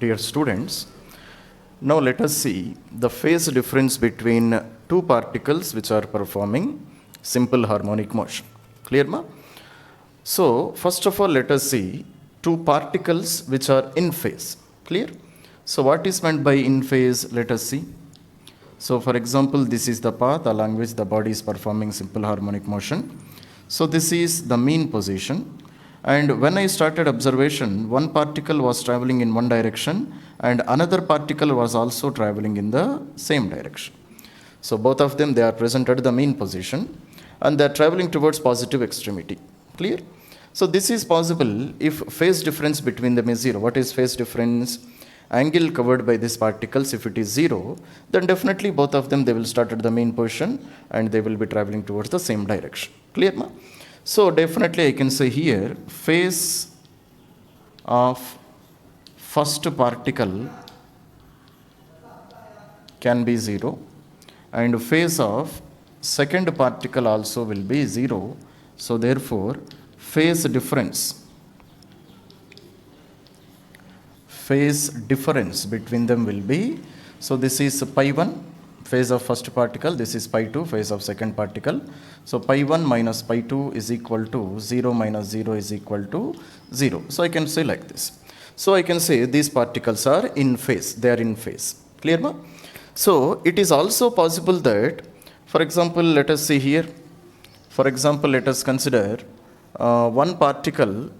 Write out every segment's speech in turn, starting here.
Dear students, now let us see the phase difference between two particles which are performing simple harmonic motion. Clear, ma? So, first of all, let us see two particles which are in phase. Clear? So, what is meant by in phase? Let us see. So, for example, this is the path along which the body is performing simple harmonic motion. So, this is the mean position. And when I started observation, one particle was traveling in one direction and another particle was also traveling in the same direction. So, both of them, they are present at the mean position and they are traveling towards positive extremity. Clear? So, this is possible if phase difference between them is 0. What is phase difference? Angle covered by these particles, if it is 0, then definitely both of them, they will start at the mean position and they will be traveling towards the same direction. Clear, ma? So, definitely I can say here phase of first particle can be 0 and phase of second particle also will be 0. So, therefore, phase difference between them will be, so this is pi 1 phase of first particle, this is pi 2 phase of second particle. So, pi 1 minus pi 2 is equal to 0 minus 0 is equal to 0. So, I can say like this. So, I can say these particles are in phase, they are in phase. Clear, ma? So, it is also possible that, for example, let us see here, for example, let us consider one particle,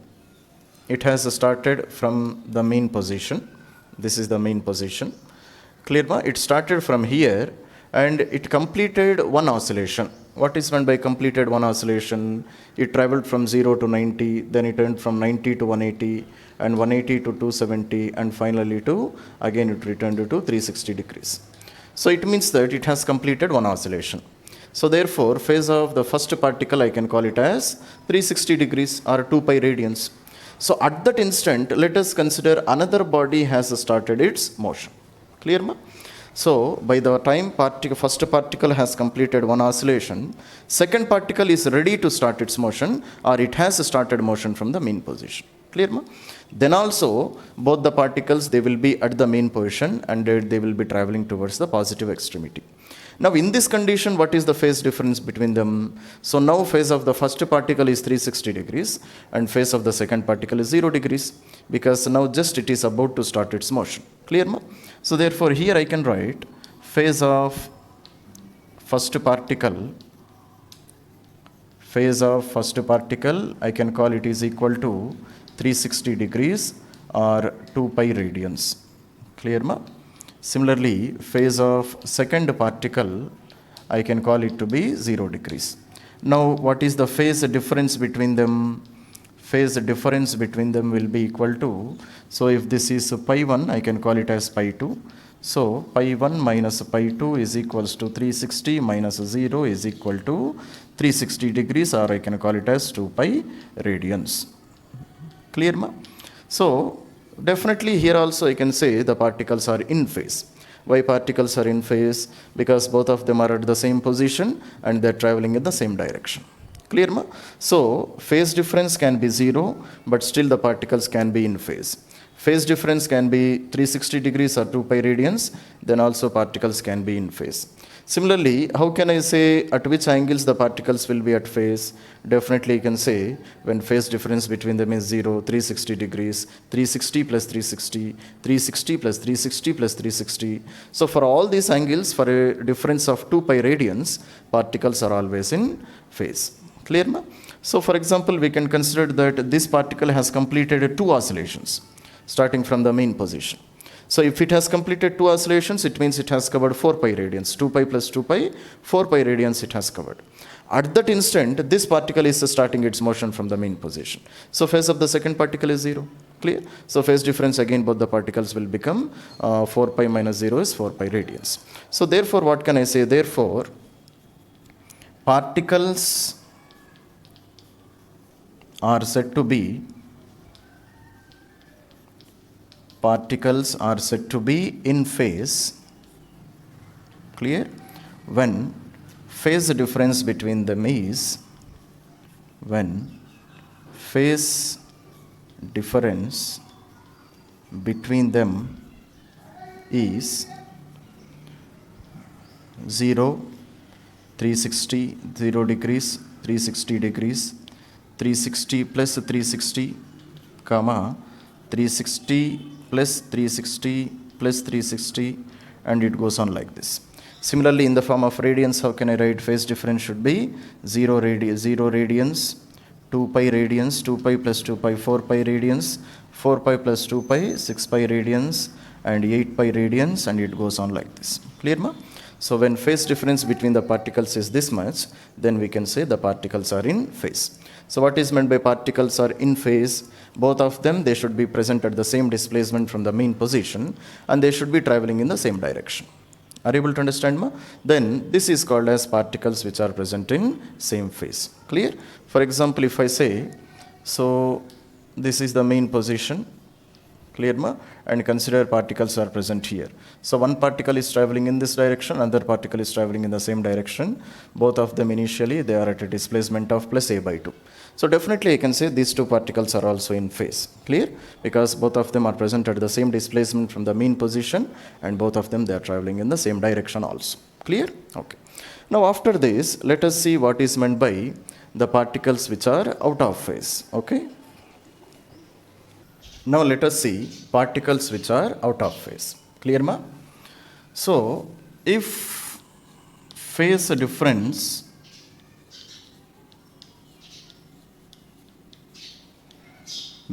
it has started from the mean position, this is the mean position. Clear, ma? It started from here and it completed one oscillation. What is meant by completed one oscillation? It traveled from 0 to 90, then it went from 90 to 180 and 180 to 270 and finally to, again it returned to 360 degrees. So, it means that it has completed one oscillation. So, therefore, phase of the first particle I can call it as 360 degrees or 2 pi radians. So, at that instant, let us consider another body has started its motion. Clear, ma? So, by the time first particle has completed one oscillation, second particle is ready to start its motion or it has started motion from the mean position. Clear, ma? Then also, both the particles, they will be at the mean position and they will be traveling towards the positive extremity. Now, in this condition, what is the phase difference between them? So, now phase of the first particle is 360 degrees and phase of the second particle is 0 degrees because now just it is about to start its motion. Clear, ma? So, therefore, here I can write phase of first particle, I can call it is equal to 360 degrees or 2 pi radians. Clear, ma? Similarly, phase of second particle, I can call it to be 0 degrees. Now, what is the phase difference between them? Phase difference between them will be equal to, so if this is pi 1, I can call it as pi 2. So, pi 1 minus pi 2 is equals to 360 minus 0 is equal to 360 degrees or I can call it as 2 pi radians. Clear, ma? So, definitely here also I can say the particles are in phase. Why particles are in phase? Because both of them are at the same position and they are traveling in the same direction. Clear, ma? So, phase difference can be 0, but still the particles can be in phase. Phase difference can be 360 degrees or 2 pi radians, then also particles can be in phase. Similarly, how can I say at which angles the particles will be at phase? Definitely you can say when phase difference between them is 0, 360 degrees, 360 plus 360, 360 plus 360 plus 360. So, for all these angles, for a difference of 2 pi radians, particles are always in phase. Clear, ma? So, for example, we can consider that this particle has completed 2 oscillations starting from the mean position. So, if it has completed 2 oscillations, it means it has covered 4 pi radians, 2 pi plus 2 pi, 4 pi radians it has covered. At that instant, this particle is starting its motion from the mean position. So, phase of the second particle is 0. Clear? So, phase difference again both the particles will become 4 pi minus 0 is 4 pi radians. So, therefore, what can I say? Therefore, particles are said to be in phase, clear, when phase difference between them is, phase difference between them is 0, 360, 0 degrees, 360 degrees, 360 plus 360, comma, 360 plus 360 plus 360, and it goes on like this. Similarly, in the form of radians, how can I write? Phase difference should be 0 radians, 2 pi radians, 2 pi plus 2 pi, 4 pi radians, 4 pi plus 2 pi, 6 pi radians, and 8 pi radians, and it goes on like this. Clear, ma? So when phase difference between the particles is this much, then we can say the particles are in phase. So what is meant by particles are in phase? Both of them, they should be present at the same displacement from the mean position, and they should be traveling in the same direction. Are you able to understand, ma? Then this is called as particles which are present in same phase. Clear? For example, if I say, so this is the mean position, clear, ma? And consider particles are present here. So one particle is traveling in this direction, another particle is traveling in the same direction. Both of them initially, they are at a displacement of plus a by 2. So definitely I can say these two particles are also in phase. Clear? Because both of them are present at the same displacement from the mean position, and both of them, they are traveling in the same direction also. Clear? Okay. Now after this, let us see what is meant by the particles which are out of phase. Okay. Now let us see particles which are out of phase. Clear, ma? So if phase difference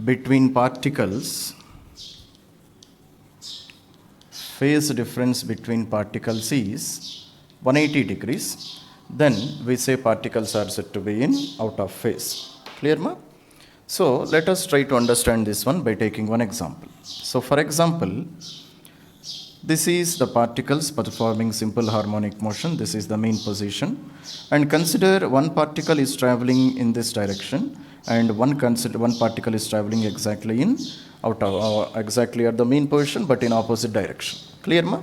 between particles, phase difference between particles is 180 degrees, then we say particles are said to be in out of phase. Clear, ma? So let us try to understand this one by taking one example. So for example, this is the particles performing simple harmonic motion. This is the mean position. And consider one particle is traveling in this direction, and one particle is traveling exactly in exactly at the mean position, but in opposite direction. Clear, ma?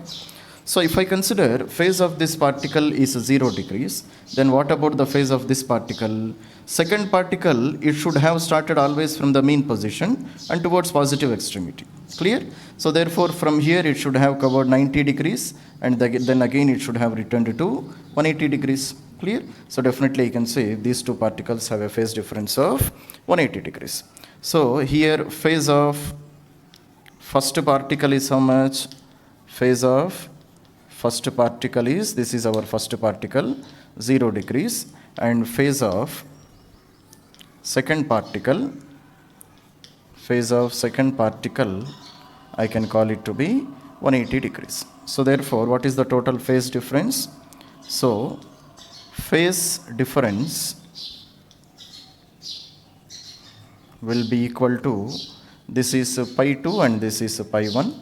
So if I consider phase of this particle is 0 degrees, then what about the phase of this particle? Second particle, it should have started always from the mean position and towards positive extremity. Clear? So therefore from here it should have covered 90 degrees, and then again it should have returned to 180 degrees. Clear? So definitely you can say these two particles have a phase difference of 180 degrees. So here phase of first particle is how much? Phase of first particle is, this is our first particle, 0 degrees, and phase of second particle, I can call it to be 180 degrees. So therefore, what is the total phase difference? So phase difference will be equal to, this is pi 2 and this is pi 1.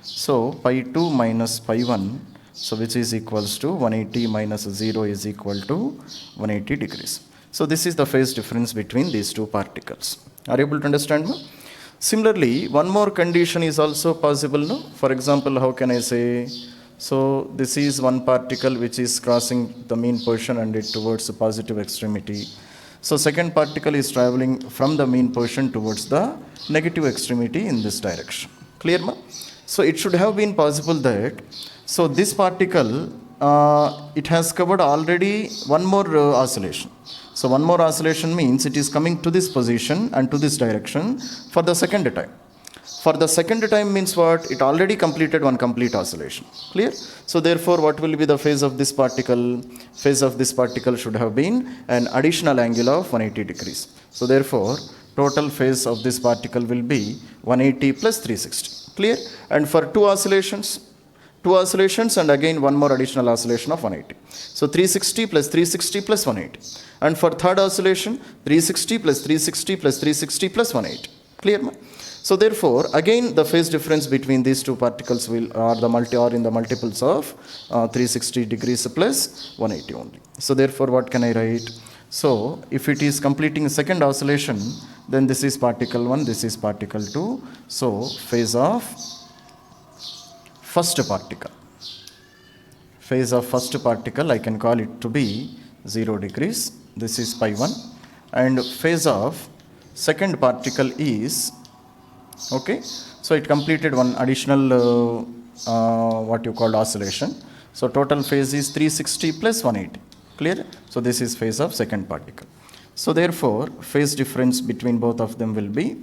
So pi 2 minus pi 1, so which is equals to 180 minus 0 is equal to 180 degrees. So this is the phase difference between these two particles. Are you able to understand, no? Similarly, one more condition is also possible, no? For example, how can I say? So this is one particle which is crossing the mean position and it towards the positive extremity. So second particle is traveling from the mean position towards the negative extremity in this direction. Clear, ma? So it should have been possible that, so this particle, it has covered already one more oscillation. So one more oscillation means it is coming to this position and to this direction for the second time. For the second time means what? It already completed one complete oscillation. Clear? So therefore, what will be the phase of this particle? Phase of this particle should have been an additional angle of 180 degrees. So therefore, total phase of this particle will be 180 plus 360. Clear? And for two oscillations and again one more additional oscillation of 180. So 360 plus 360 plus 180. And for third oscillation, 360 plus 360 plus 360 plus 180. Clear, ma? So therefore, again the phase difference between these two particles are in the multiples of 360 degrees plus 180 only. So therefore, what can I write? So if it is completing second oscillation, then this is particle 1, this is particle 2. So phase of first particle. Phase of first particle, I can call it to be 0 degrees. This is pi 1. And phase of second particle is, okay, So it completed one additional what you called oscillation. So total phase is 360 plus 180. Clear? So this is phase of second particle. So therefore, phase difference between both of them will be,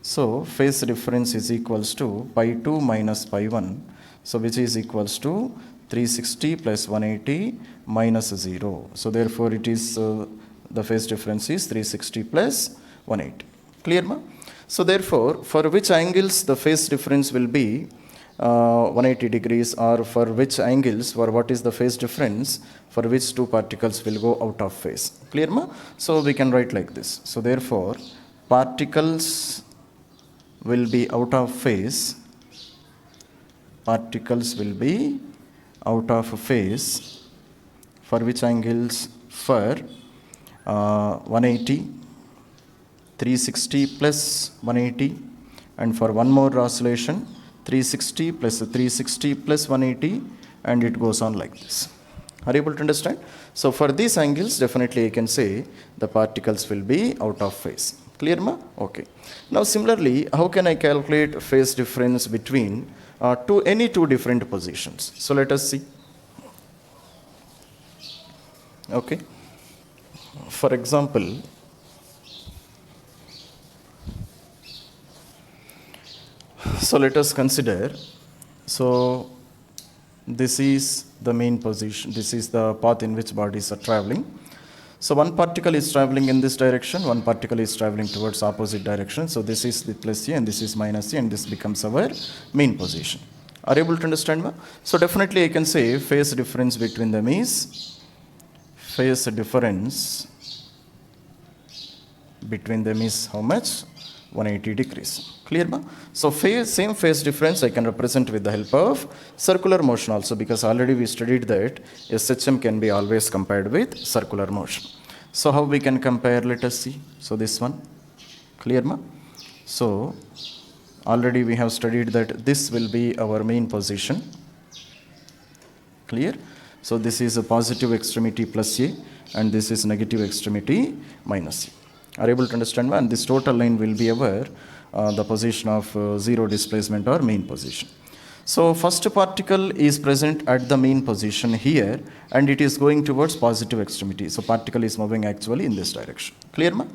so phase difference is equals to pi 2 minus pi 1. So which is equals to 360 plus 180 minus 0. So therefore it is, the phase difference is 360 plus 180. Clear ma? So therefore, for which angles the phase difference will be 180 degrees, or for which angles, or what is the phase difference for which two particles will go out of phase. Clear ma? So we can write like this. So therefore, particles will be out of phase. Particles will be out of phase for which angles? For 180, 360 plus 180, and for one more oscillation 360 plus 360 plus 180, and it goes on like this. Are you able to understand? So for these angles, definitely I can say the particles will be out of phase. Clear ma? Okay. Now similarly, how can I calculate phase difference between any two different positions? So let us see. Okay. For example, so let us consider, so this is the main position, this is the path in which bodies are traveling. So one particle is traveling in this direction, one particle is traveling towards opposite direction. So this is the plus A and this is minus A, and this becomes our main position. Are you able to understand me? So definitely I can say phase difference between them is, phase difference between them is how much? 180 degrees. Clear ma? So same phase difference I can represent with the help of circular motion also, because already we studied that SHM can be always compared with circular motion. So how we can compare? Let us see. So this one. Clear ma? So already we have studied that this will be our main position. Clear? So this is a positive extremity plus A, and this is negative extremity minus A. Are you able to understand? And this total line will be our the position of zero displacement or main position. So first particle is present at the main position here, and it is going towards positive extremity. So particle is moving actually in this direction. Clear ma?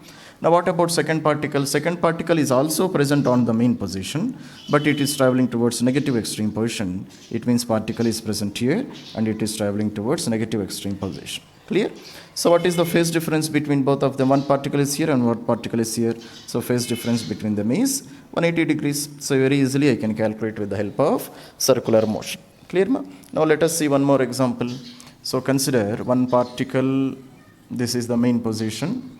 Now what about second particle? Second particle is also present on the main position, but it is traveling towards negative extreme position. It means particle is present here and it is traveling towards negative extreme position. Clear? So what is the phase difference between both of them? One particle is here and one particle is here. So phase difference between them is 180 degrees. So very easily I can calculate with the help of circular motion. Clear ma? Now let us see one more example. So consider one particle, this is the main position.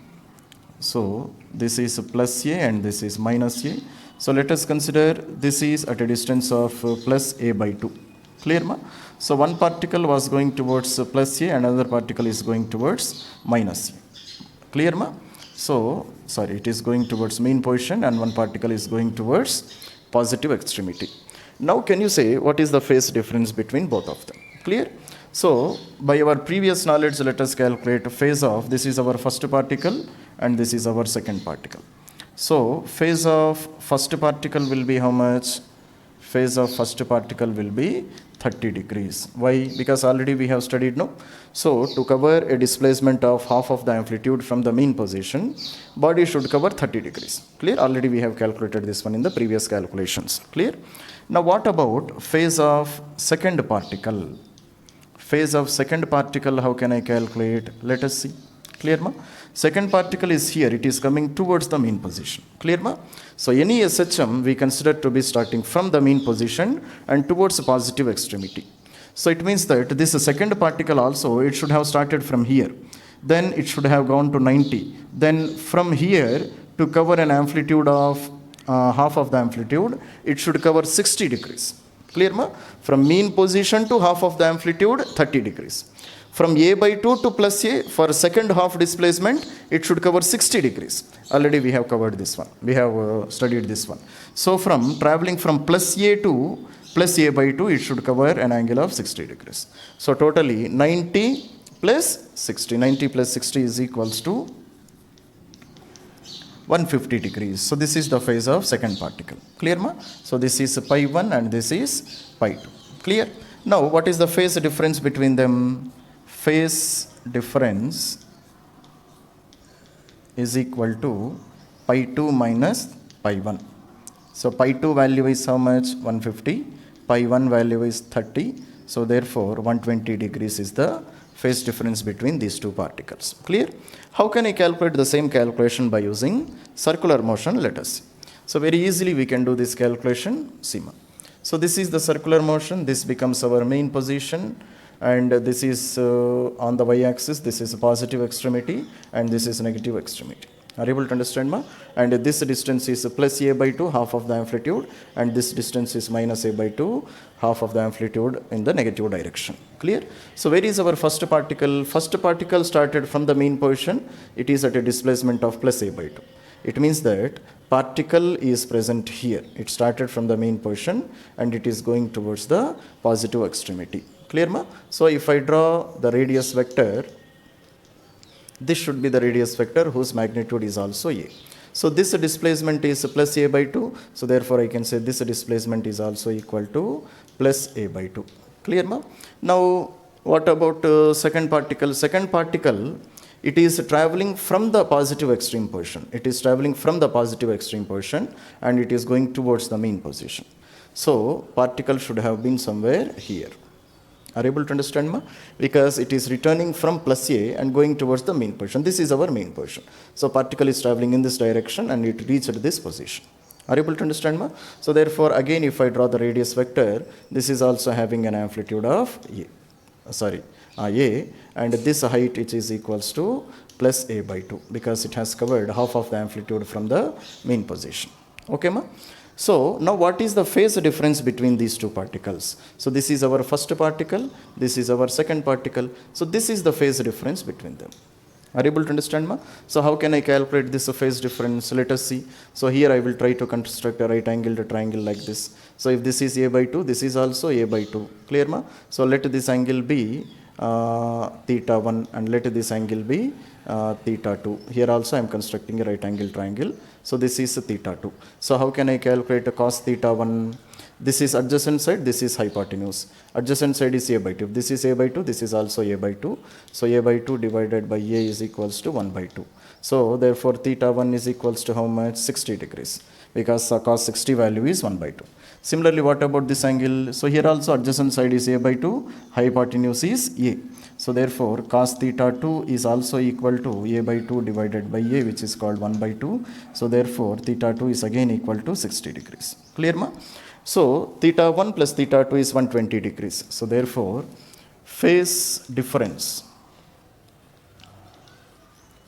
So this is plus A and this is minus A. So let us consider this is at a distance of plus A by 2. Clear ma? So one particle was going towards plus A and another particle is going towards minus A. Clear ma? So, sorry, it is going towards main position and one particle is going towards positive extremity. Now can you say what is the phase difference between both of them? Clear? So by our previous knowledge, let us calculate phase of, this is our first particle and this is our second particle. So phase of first particle will be how much? Phase of first particle will be 30 degrees. Why? Because already we have studied, no? So to cover a displacement of half of the amplitude from the mean position, body should cover 30 degrees. Clear? Already we have calculated this one in the previous calculations. Clear? Now what about phase of second particle? Phase of second particle, how can I calculate? Let us see. Clear ma? Second particle is here, it is coming towards the mean position. Clear ma? So any SHM we consider to be starting from the mean position and towards positive extremity. So it means that this second particle also, it should have started from here. Then it should have gone to 90. Then from here to cover an amplitude of half of the amplitude, it should cover 60 degrees. Clear ma? From mean position to half of the amplitude, 30 degrees. From A by 2 to plus A, for second half displacement, it should cover 60 degrees. Already we have covered this one. We have studied this one. So from traveling from plus A to plus A by 2, it should cover an angle of 60 degrees. So totally 90 plus 60. 90 plus 60 is equals to 150 degrees. So this is the phase of second particle. Clear ma? So this is pi 1 and this is pi 2. Clear? Now what is the phase difference between them? Phase difference is equal to pi 2 minus pi 1. So pi 2 value is how much? 150. Pi 1 value is 30. So therefore 120 degrees is the phase difference between these two particles. Clear? How can I calculate the same calculation by using circular motion? Let us see. So very easily we can do this calculation. Sima. So this is the circular motion. This becomes our main position, and this is on the y-axis. This is a positive extremity and this is negative extremity. Are you able to understand ma? And this distance is plus a by 2, half of the amplitude, and this distance is minus a by 2, half of the amplitude in the negative direction. Clear? So where is our first particle? First particle started from the main position. It is at a displacement of plus a by 2. It means that particle is present here. It started from the main position and it is going towards the positive extremity. Clear ma? So if I draw the radius vector, this should be the radius vector whose magnitude is also a. So this displacement is plus a by 2. So therefore I can say this displacement is also equal to plus a by 2. Clear ma? Now what about second particle? Second particle, it is traveling from the positive extreme position. It is traveling from the positive extreme position and it is going towards the main position. So particle should have been somewhere here. Are you able to understand ma? Because it is returning from plus a and going towards the main position. This is our main position. So particle is traveling in this direction and it reached this position. Are you able to understand ma? So therefore again if I draw the radius vector, this is also having an amplitude of a, and this height which is equals to plus a by 2 because it has covered half of the amplitude from the main position. Okay ma? So now what is the phase difference between these two particles? So this is our first particle, this is our second particle. So this is the phase difference between them. Are you able to understand ma? So how can I calculate this phase difference? Let us see. So here I will try to construct a right angled triangle like this. So if this is a by 2, this is also a by 2. Clear ma? So let this angle be theta 1 and let this angle be theta 2. Here also I am constructing a right angle triangle. So this is theta 2. So how can I calculate a cos theta 1? This is adjacent side, this is hypotenuse. Adjacent side is a by 2. If this is a by 2, this is also a by 2. So a by 2 divided by a is equals to 1 by 2. So therefore theta 1 is equals to how much? 60 degrees. Because cos 60 value is 1 by 2. Similarly, what about this angle? So here also adjacent side is a by 2, hypotenuse is a. So therefore cos theta 2 is also equal to a by 2 divided by a, which is called 1 by 2. So therefore theta 2 is again equal to 60 degrees. Clear ma? So theta 1 plus theta 2 is 120 degrees. So therefore phase difference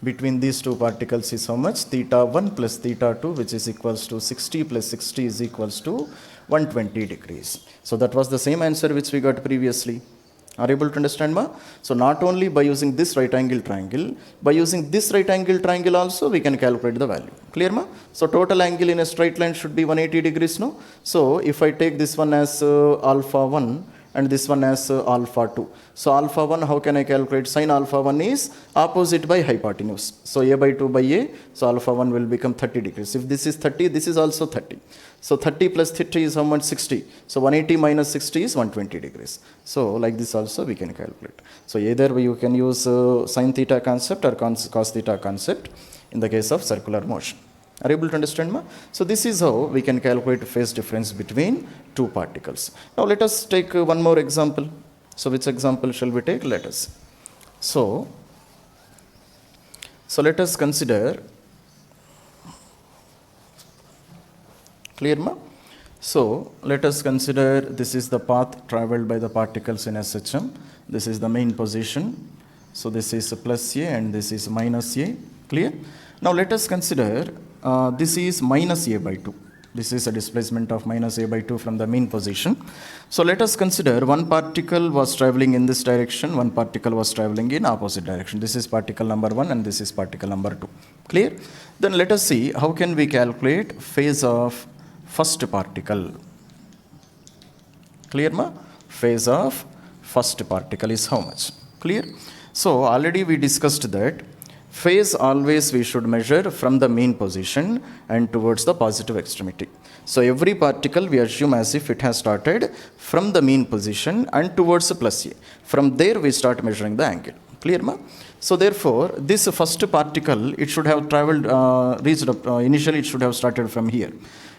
between these two particles is how much? Theta 1 plus theta 2, which is equals to 60 plus 60 is equals to 120 degrees. So that was the same answer which we got previously. Are you able to understand ma? So not only by using this right angle triangle, by using this right angle triangle also we can calculate the value. Clear ma? So total angle in a straight line should be 180 degrees, no? So if I take this one as alpha 1 and this one as alpha 2. So alpha 1, how can I calculate? Sin alpha 1 is opposite by hypotenuse. So a by 2 by a, so alpha 1 will become 30 degrees. If this is 30, this is also 30. So 30 plus 30 is how much? 60. So 180 minus 60 is 120 degrees. So like this also we can calculate. So either you can use sin theta concept or cos theta concept in the case of circular motion. Are you able to understand ma? So this is how we can calculate phase difference between two particles. Now let us take one more example. So which example shall we take? Let us. So let us consider, clear ma? So let us consider this is the path traveled by the particles in SHM. This is the main position. So this is plus a and this is minus a. Clear? Now let us consider this is minus a by 2. This is a displacement of minus a by 2 from the mean position. So let us consider one particle was traveling in this direction, one particle was traveling in opposite direction. This is particle number 1 and this is particle number 2. Clear? Then let us see how can we calculate phase of first particle. Clear ma? Phase of first particle is how much? Clear? So already we discussed that Phase always we should measure from the mean position and towards the positive extremity. So every particle we assume as if it has started from the mean position and towards plus A. From there we start measuring the angle. Clear, ma? So therefore, this first particle, it should have traveled, reached up, initially it should have started from here.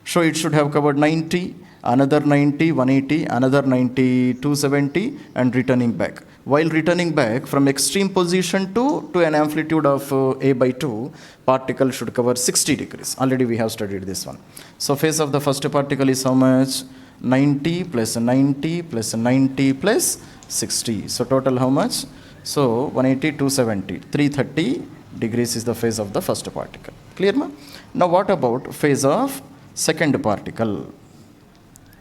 So it should have covered 90, another 90, 180, another 90, 270, and returning back. While returning back from extreme position to an amplitude of A by 2, particle should cover 60 degrees. Already we have studied this one. So phase of the first particle is how much? 90 plus 90 plus 90 plus 60. So total how much? So 180, 270, 330 degrees is the phase of the first particle. Clear, ma? Now what about phase of second particle?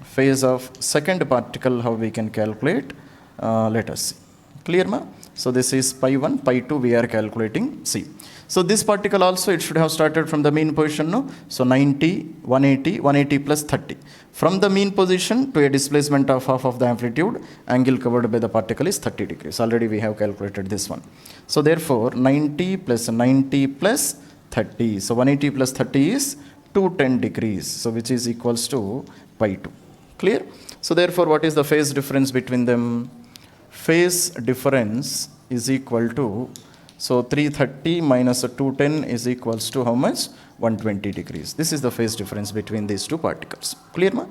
Phase of second particle, how we can calculate? Let us see. Clear, ma? So this is pi 1, pi 2 we are calculating. See. So this particle also it should have started from the mean position, no? So 90, 180, 180 plus 30. From the mean position to a displacement of half of the amplitude, angle covered by the particle is 30 degrees. Already we have calculated this one. So therefore 90 plus 90 plus 30. So 180 plus 30 is 210 degrees. So which is equals to pi 2. Clear? So therefore what is the phase difference between them? Phase difference is equal to, so 330 minus 210 is equals to how much? 120 degrees. This is the phase difference between these two particles. Clear, ma?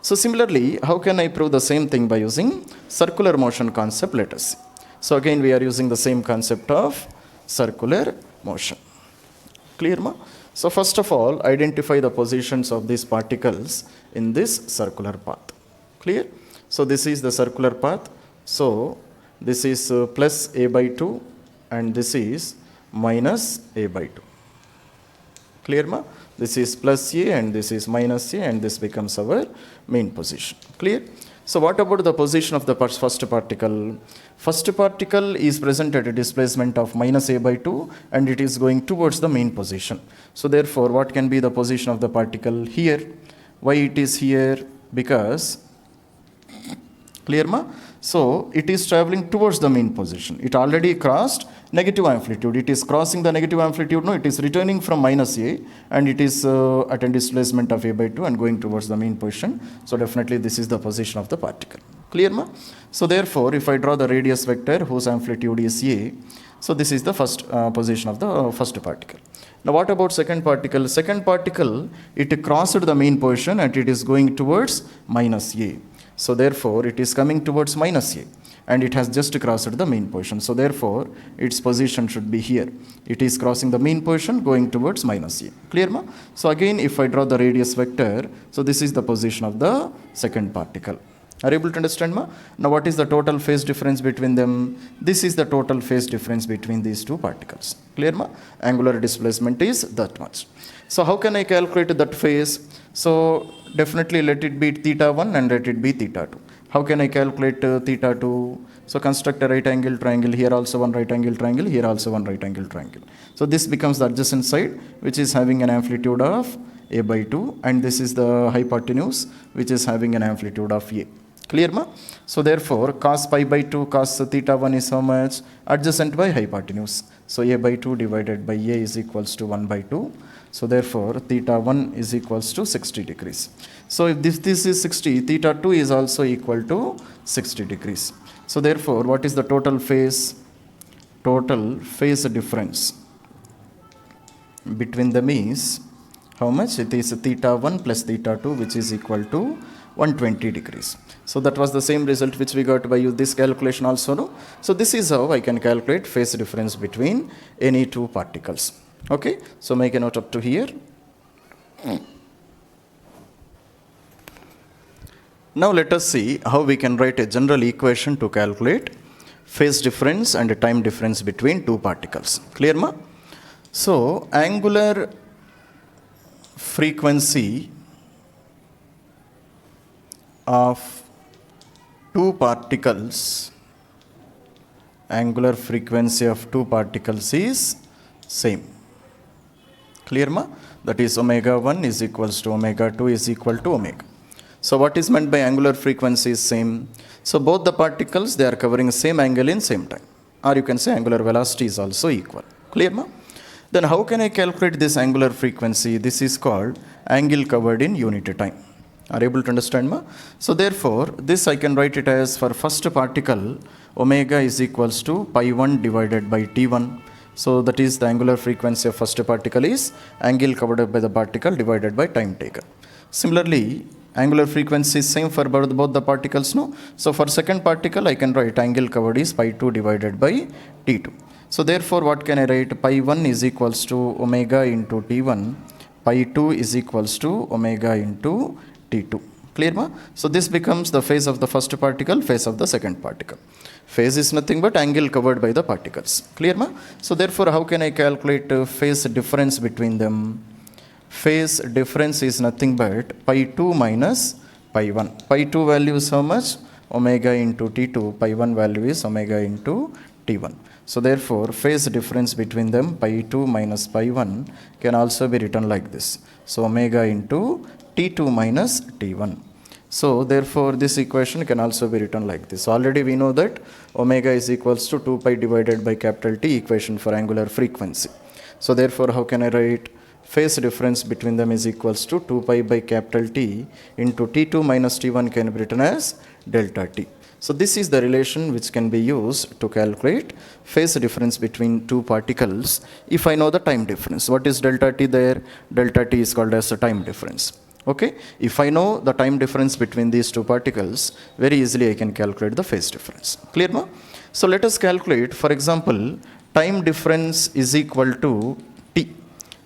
So similarly, how can I prove the same thing by using circular motion concept? Let us see. So again we are using the same concept of circular motion. Clear, ma? So first of all, identify the positions of these particles in this circular path. Clear? So this is the circular path. So this is plus A by 2 and this is minus A by 2. Clear, ma? This is plus A and this is minus A and this becomes our main position. Clear? So what about the position of the first particle? First particle is present at a displacement of minus A by 2 and it is going towards the main position. So therefore what can be the position of the particle here? Why it is here? Because, clear, ma? So it is traveling towards the mean position. It already crossed negative amplitude. It is crossing the negative amplitude. No, it is returning from minus A and it is at a displacement of A by 2 and going towards the mean position. So definitely this is the position of the particle. Clear, ma? So therefore, if I draw the radius vector whose amplitude is A, so this is the first position of the first particle. Now what about second particle? Second particle, it crossed the mean position and it is going towards minus A. So therefore, it is coming towards minus A and it has just crossed the mean position. So therefore, its position should be here. It is crossing the mean position going towards minus A. Clear, ma? So again, if I draw the radius vector, so this is the position of the second particle. Are you able to understand, ma? Now what is the total phase difference between them? This is the total phase difference between these two particles. Clear, ma? Angular displacement is that much. So how can I calculate that phase? So definitely let it be theta 1 and let it be theta 2. How can I calculate theta 2? So construct a right angle triangle. Here also one right angle triangle. Here also one right angle triangle. So this becomes the adjacent side which is having an amplitude of A by 2 and this is the hypotenuse which is having an amplitude of A. Clear, ma? So therefore cos pi by 2 cos theta 1 is how much? Adjacent by hypotenuse. So A by 2 divided by A is equals to 1 by 2. So therefore theta 1 is equals to 60 degrees. So if this is 60, theta 2 is also equal to 60 degrees. So therefore what is the total phase? Total phase difference between them is how much? It is theta 1 plus theta 2 which is equal to 120 degrees. So that was the same result which we got by this calculation also, no? So this is how I can calculate phase difference between any two particles. Okay, so make a note up to here. Now let us see how we can write a general equation to calculate phase difference and time difference between two particles. Clear, ma? So angular frequency of two particles, angular frequency of two particles is same. Clear, ma? That is omega 1 is equals to omega 2 is equal to omega. So what is meant by angular frequency is same? So both the particles, they are covering same angle in same time. Or you can say angular velocity is also equal. Clear, ma? Then how can I calculate this angular frequency? This is called angle covered in unit time. Are you able to understand, ma? So therefore, this I can write it as for first particle, omega is equals to pi 1 divided by T1. So that is the angular frequency of first particle is angle covered by the particle divided by time taken. Similarly, angular frequency is same for both the particles, no? So for second particle, I can write angle covered is pi 2 divided by T2. So therefore, what can I write? Pi 1 is equals to omega into T1. Pi 2 is equals to omega into T2. Clear, ma? So this becomes the phase of the first particle, phase of the second particle. Phase is nothing but angle covered by the particles. Clear, ma? So therefore, how can I calculate phase difference between them? Phase difference is nothing but pi 2 minus pi 1. Pi 2 value is how much? Omega into T2. Pi 1 value is omega into T1. So therefore, phase difference between them, pi 2 minus pi 1, can also be written like this. So omega into T2 minus T1. So therefore, this equation can also be written like this. Already we know that omega is equals to 2 pi divided by capital T, equation for angular frequency. So therefore, how can I write? Phase difference between them is equals to 2 pi by capital T into T2 minus T1 can be written as delta T. So this is the relation which can be used to calculate phase difference between two particles if I know the time difference. What is delta T there? Delta T is called as a time difference. Okay, if I know the time difference between these two particles, very easily I can calculate the phase difference. Clear, ma? So let us calculate, for example, time difference is equal to T.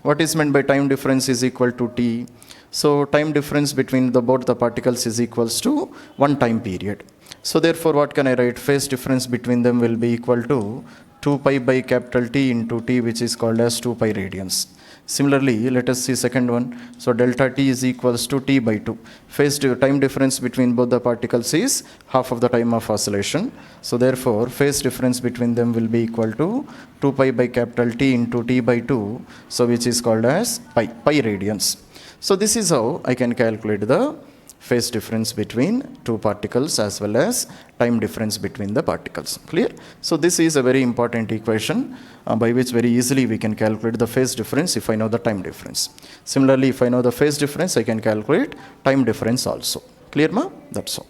What is meant by time difference is equal to T? So time difference between both the particles is equals to one time period. So therefore, what can I write? Phase difference between them will be equal to 2 pi by capital T into T, which is called as 2 pi radians. Similarly, let us see second one. So delta T is equals to T by 2. Phase time difference between both the particles is half of the time of oscillation. So therefore, phase difference between them will be equal to 2 pi by capital T into T by 2, so which is called as pi radians. So this is how I can calculate the phase difference between two particles as well as time difference between the particles. Clear? So this is a very important equation by which very easily we can calculate the phase difference if I know the time difference. Similarly, if I know the phase difference, I can calculate time difference also. Clear, ma? That's all.